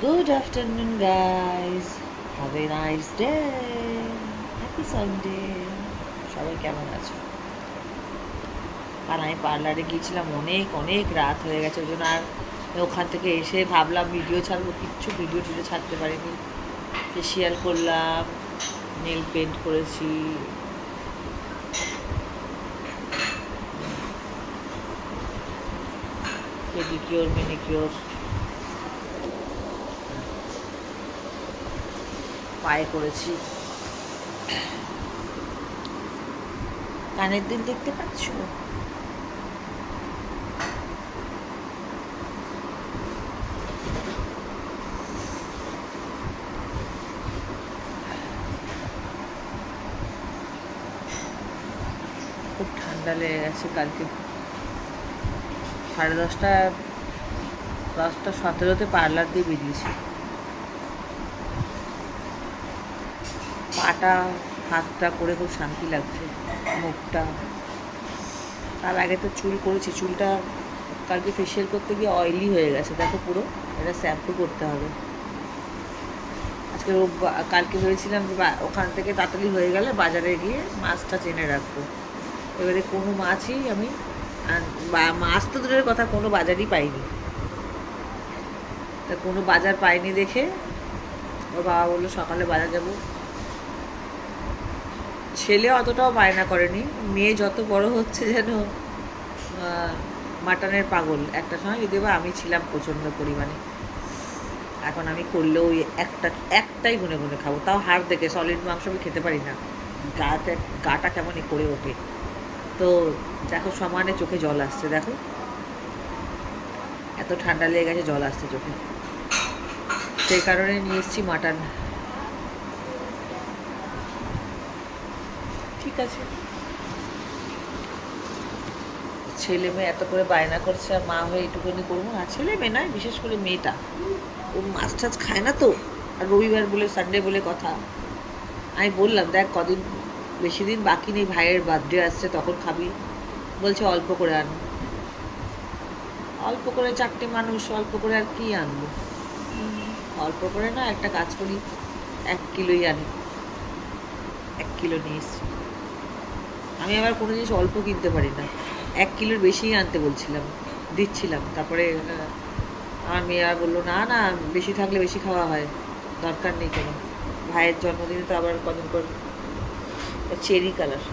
Good afternoon, guys. Have a nice day. Happy Sunday. সবাই কেমন আছো? কারণ আমি পার্লারে গিয়েছিলাম, অনেক অনেক রাত হয়ে গেছে, ওই জন্য আর ওখান থেকে এসে ভাবলাম ভিডিও ছাড়বো, কিচ্ছু ভিডিও টিডিও ছাড়তে পারিনি। ফেসিয়াল করলাম, নেল পেন্ট করেছি, পেডিকিওর মেনিকিওর, পায়ে করেছি। কানের দিন দেখতে পাচ্ছ? খুব ঠান্ডা লেগে গেছে। কালকে 10:30 পার্লার দিয়ে বেরিয়েছি। পাটা হাতটা করে খুব শান্তি লাগছে, মুখটা। তার আগে তো চুল করেছি, চুলটা কালকে ফেসিয়াল করতে গিয়ে অয়েলি হয়ে গেছে, দেখো পুরো। এটা শ্যাম্পু করতে হবে আজকে। কালকে ভেবেছিলাম যে ওখান থেকে তাড়াতাড়ি হয়ে গেলে বাজারে গিয়ে মাছটা চেনে রাখবো। এবারে কোনো মাছই আমি, মাছ তো দূরের কথা, কোনো বাজারই পাইনি। তা কোনো বাজার পাইনি দেখে ওর বাবা বললো সকালে বাজার যাবো। ছেলে অতটাও বায়না করেনি, মেয়ে যত বড় হচ্ছে যেন মাটনের পাগল। একটা সময় যদি আমি ছিলাম প্রচণ্ড পরিমাণে। এখন আমি করলেও ওই একটাই গুনে গুনে খাবো, তাও হাড় দেখে। সলিড মাংস আমি খেতে পারি না, গাটা কেমনই করে ওঠে। তো দেখো সমানে চোখে জল আসছে, দেখো এত ঠান্ডা লেগে গেছে, জল আসছে চোখে। সেই কারণে নিয়ে এসেছি মাটন। ঠিক আছে, ছেলে মেয়ে এত করে বায়না করছে, আর মা হয়ে এইটুকুনি করবো না। ছেলে মেয়ে নয়, বিশেষ করে মেয়েটা, ও মাছ টাছ খায় না তো। আর রবিবার বলে, সানডে বলে কথা। আমি বললাম দেখ কদিন, বেশি দিন বাকি নেই, ভাইয়ের বার্থডে আসছে, তখন খাবি। বলছে অল্প করে আনো। অল্প করে 4টে মানুষ, অল্প করে আর কি আনবো? অল্প করে না, একটা কাজ করি, 1 কিলোই আনি। 1 কিলো নিয়ে এসছি। আমি আবার কোনো জিনিস অল্প কিনতে পারি না, 1 কিলোর বেশিই আনতে বলছিলাম, দিচ্ছিলাম। তারপরে আমার মেয়ে আর বললো না না, বেশি থাকলে বেশি খাওয়া হয়, দরকার নেই কোনো। ভাইয়ের জন্মদিনে তো আবার কদিন পর। চেরি কালার,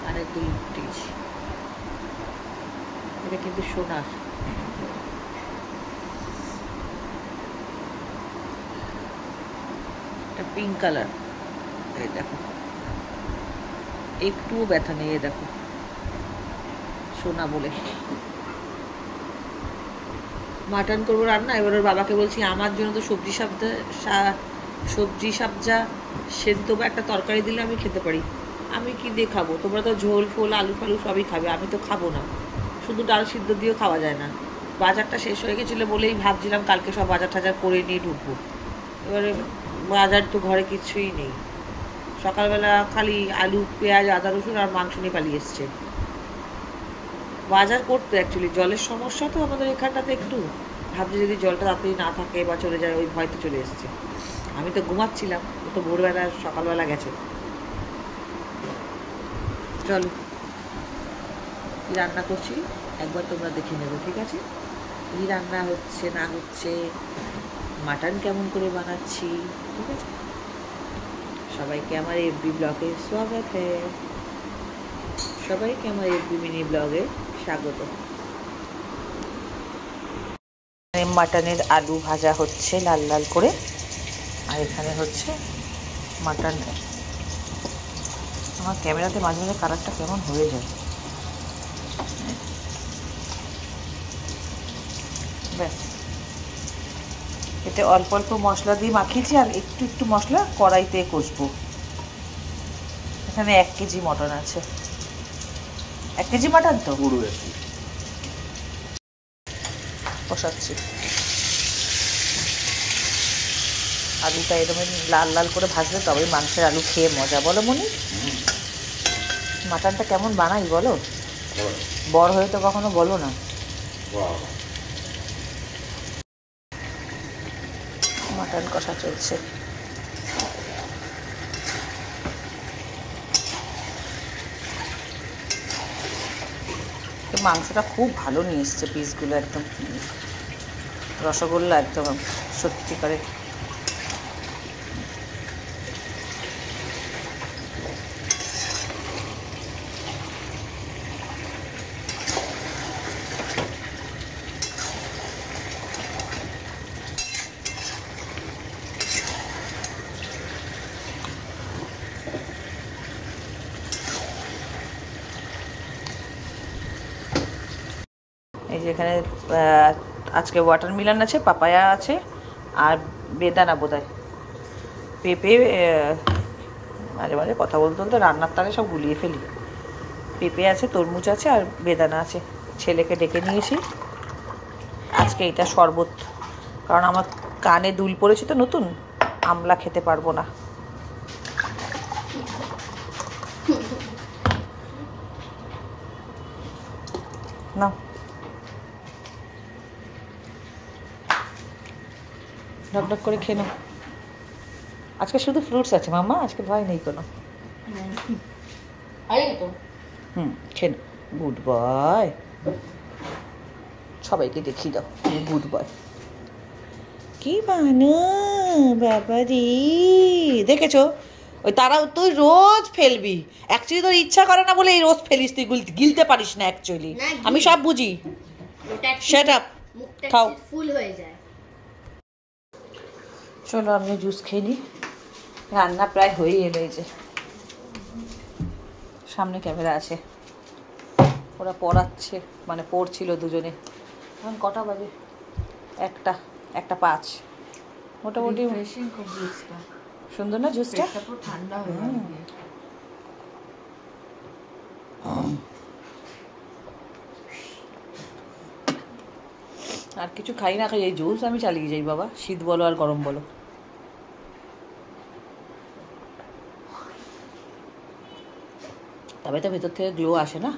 মানে 2 পিস। এটা কিন্তু সোনার। এটা পিঙ্ক কালার। এই দেখো, একটুও ব্যথা নেই, দেখো, সোনা বলে। মাটন করবো রান্না। এবার ওর বাবাকে বলছি আমার জন্য তো সবজি সাবজা সেদ্ধ বা একটা তরকারি দিলে আমি খেতে পারি। আমি কি দিয়ে খাবো? তোমরা তো ঝোল ফোল আলু ফালু সবই খাবে, আমি তো খাবো না। শুধু ডাল সিদ্ধ দিয়েও খাওয়া যায় না। বাজারটা শেষ হয়ে গেছিলো বলেই ভাবছিলাম কালকে সব বাজার টাজার করে নিয়ে ঢুকবো। এবারে বাজার তো ঘরে কিছুই নেই। সকালবেলা খালি আলু পেঁয়াজ আদা রসুন আর মাংস নিয়ে পালিয়ে এসছে। বাজার করতে অ্যাকচুয়ালি জলের সমস্যা তো আমাদের এখানটাতে একটু। ভাবছি যদি জলটা তাড়াতাড়ি না থাকে বা চলে যায়, ওই ভয়তে চলে এসছে। আমি তো ঘুমাচ্ছিলাম, ও তো ভোরবেলা সকালবেলা গেছে। চলো কী রান্না করছি একবার তোমরা দেখে নেবে, ঠিক আছে? কী রান্না হচ্ছে না হচ্ছে, মাটন কেমন করে বানাচ্ছি, ঠিক আছে? সবাইকে আমার এফবি ব্লগে স্বাগত। সবাইকে আমার এফবি মিনি ব্লগে স্বাগত। মাটনের আলু ভাজা হচ্ছে লাল লাল করে, আর এখানে হচ্ছে মাটন। আমার ক্যামেরাতে মাঝে মাঝে কালারটা কেমন হয়ে যায়। ব্যাস, এতে অল্প অল্প মশলা দিয়ে মাখিয়েছি, আর একটু একটু মশলা কড়াইতে কষবো। এখানে 1 কেজি মটন আছে। 1 কেজি মাটন তো কষাচ্ছি। আলুটা এরকম লাল লাল করে ভাজলে তবেই মাংসের আলু খেয়ে মজা, বলো মনি? মাটনটা কেমন বানাই বলো? বড় হয়ে তো কখনো বলো না। মাটন কষা চলছে। মাংসটা খুব ভালো নিয়ে এসছে, পিসগুলো একদম রসগোল্লা, একদম সত্যিকারে। এই যে এখানে আজকে ওয়াটারমেলন আছে, পাপায়া আছে, আর বেদানা বোধহয়, পেঁপে। মাঝে মাঝে কথা বলতে বলতে রান্নার তালে সব গুলিয়ে ফেলি। পেঁপে আছে, তরমুজ আছে, আর বেদানা আছে। ছেলেকে ডেকে নিয়েছি আজকে এটা শরবত, কারণ আমার কানে দুল পড়েছে তো নতুন, আমলা খেতে পারবো না। না ঢকঢক করে খেয়ে নাও। আজকে শুধু ফ্রুটস আছে মাম্মা, আজকে ভয় নেই কোনো। খেয়ে নাও। গুড বয়, সবাইকে দেখিয়ে দাও গুড বয়। কি বানো বাবা রে, দেখেছো? ওই তারা তুই রোজ ফেলবি, অ্যাকচুয়ালি তোর ইচ্ছা করে না বলে এই রোজ ফেলিস, তুই গিলতে পারিস না অ্যাকচুয়ালি। আমি সব বুঝি। শাট আপ, খাও। ফুল হয়ে যায়। চলো আমি জুস খেয়ে নিই, রান্না প্রায় হয়ে এলো। এই যে সামনে ক্যামেরা আছে, ওরা পড়াচ্ছে, মানে পড়ছিল দুজনে। এখন কটা বাজে? 1:05। মোটামুটি সুন্দর না জুসটা? ঠান্ডা হয়ে আর কিছু খাই না খাই, এই জুস আমি চালিয়ে যাই বাবা, শীত বলো আর গরম বলো। তবে তো ভেতর থেকে গ্লো আসে না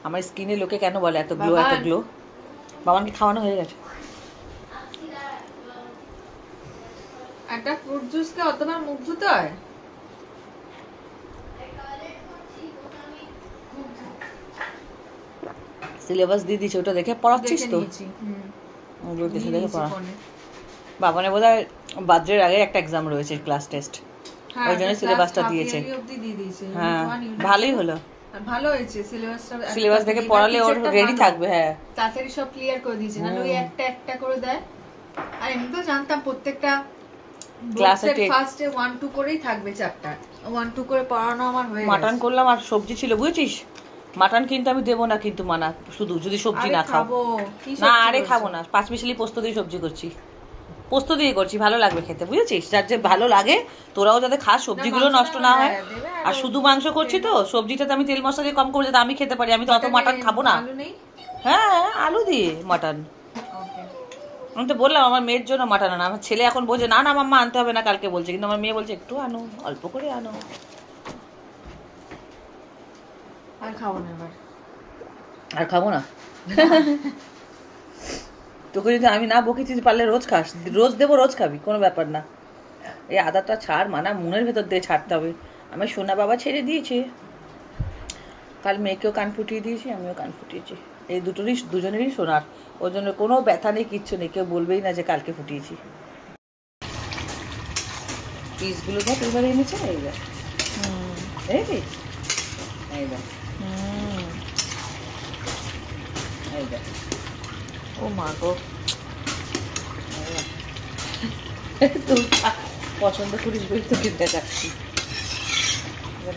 আমার স্কিনে। লোকে কেন বলে এত গ্লো এত গ্লো? বাবাকে খাওয়ানো হয়ে গেছে। একটা ফ্রুট জুসকে অতবার মুখ ধুতে হয়? সিলেবাস দিয়ে দিয়েছে, ওটা দেখে পড়াচ্ছিস তো? ওগুলো দেখে দেখে পড়া। বাবানে বোধহয় বার্থডের আগে একটা এক্সাম রয়েছে, ক্লাস টেস্ট, ওই জন্য সিলেবাসটা দিয়েছে। হ্যাঁ ভালোই হলো, ভালো হয়েছে। সিলেবাস দেখে পড়ালে ওর রেডি থাকবে। হ্যাঁ তাড়াতাড়ি সব ক্লিয়ার করে দিয়েছে, না ওই একটা একটা করে দেয়। আর এমনি তো জানতাম প্রত্যেকটা ক্লাসে ফার্স্টে 1-2 করেই থাকবে, চ্যাপ্টার 1-2 করে পড়ানো আমার হয়ে গেছে। মাটন করলাম আর সবজি ছিল, বুঝেছিস? মাটন কিন্তু আমি দেবো না, কিন্তু মানা শুধু যদি সবজি না খাও। না আরে খাবো না, 5 মিশালি পোস্ত দিয়ে সবজি করছি, পোস্ত দিয়ে করছি, ভালো লাগবে খেতে, বুঝেছিস? যার যে ভালো লাগে তোরাও যাতে খাস, সবজিগুলো নষ্ট না হয়। আর শুধু মাংস করছি তো, সবজিটাতে আমি তেল মশলা দিয়ে কম করে যাতে আমি খেতে পারি। আমি তো অত মাটন খাবো না। হ্যাঁ আলু দিয়ে মাটন। আমি তো বললাম আমার মেয়ের জন্য মাটন আনা। আমার ছেলে এখন বলছে না না মাম্মা আনতে হবে না, কালকে বলছে, কিন্তু আমার মেয়ে বলছে একটু আনো, অল্প করে আনো। আর খাবো না এবার, আর খাবো না। তোকে যদি আমি না বকেছি পারলে রোজ খাস, রোজ দেবো, রোজ খাবি, কোনো ব্যাপার না। এই আদাটা ছাড়, মানা মনের ভেতর দিয়ে ছাড়তে হবে। আমি সোনা বাবা ছেড়ে দিয়েছি, কাল মেয়েকেও কান ফুটিয়ে দিয়েছি, আমিও কান ফুটিয়েছি। এই দুজনেরই সোনার, ওর জন্য কোনো ব্যথা নেই, কিচ্ছু নেই, কেউ বলবেই না যে কালকে ফুটিয়েছি। পিসগুলো দেখ এবারে এনেছে, এইবার ও মা গো, তুই পছন্দ করিস বই তো কিনতে যাচ্ছি।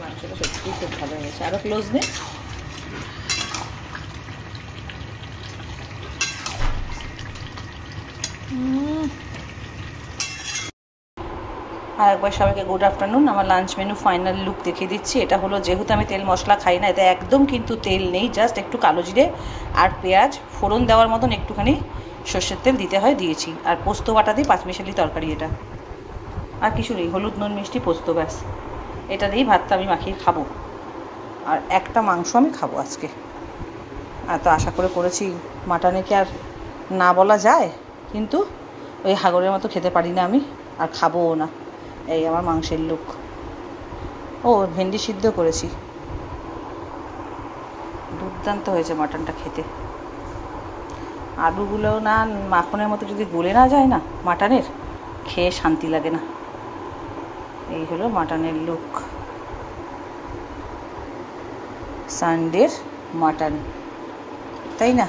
মাংসটা সত্যি খুব ভালো হয়েছে। আরো ক্লোজ নে। আর একবার সবাইকে গুড আফটারনুন। আমার লাঞ্চ মেনু ফাইনাল লুক দেখিয়ে দিচ্ছি। এটা হলো, যেহেতু আমি তেল মশলা খাই না, এতে একদম কিন্তু তেল নেই, জাস্ট একটু কালো জিরে আর পেঁয়াজ ফোড়ন দেওয়ার মতন একটুখানি সর্ষের তেল দিতে হয়, দিয়েছি। আর পোস্ত বাটা দিয়ে 5 মিশালি তরকারি এটা, আর কিছু নেই, হলুদ নুন মিষ্টি পোস্ত, ব্যাস। এটা দিয়েই ভাতটা আমি মাখিয়ে খাবো। আর একটা মাংস আমি খাবো আজকে, এত আশা করে করেছি, মাটনে কি আর না বলা যায়, কিন্তু ওই হাগরের মতো খেতে পারি না আমি, আর খাবোও না। এই আমার মাংসের লুক। ও ভেন্ডি সিদ্ধ করেছি, দুর্দান্ত হয়েছে মাটনটা খেতে। আলুগুলো না মাখনের মতো যদি গলে না যায় না মাটনের, খেয়ে শান্তি লাগে না। এই হলো মাটনের লুক, সানডের মাটন, তাই না?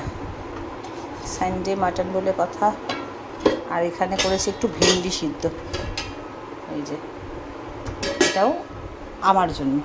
সানডে মাটন বলে কথা। আর এখানে করেছি একটু ভেন্ডি সিদ্ধ, এই যে, এটাও আমার জন্য।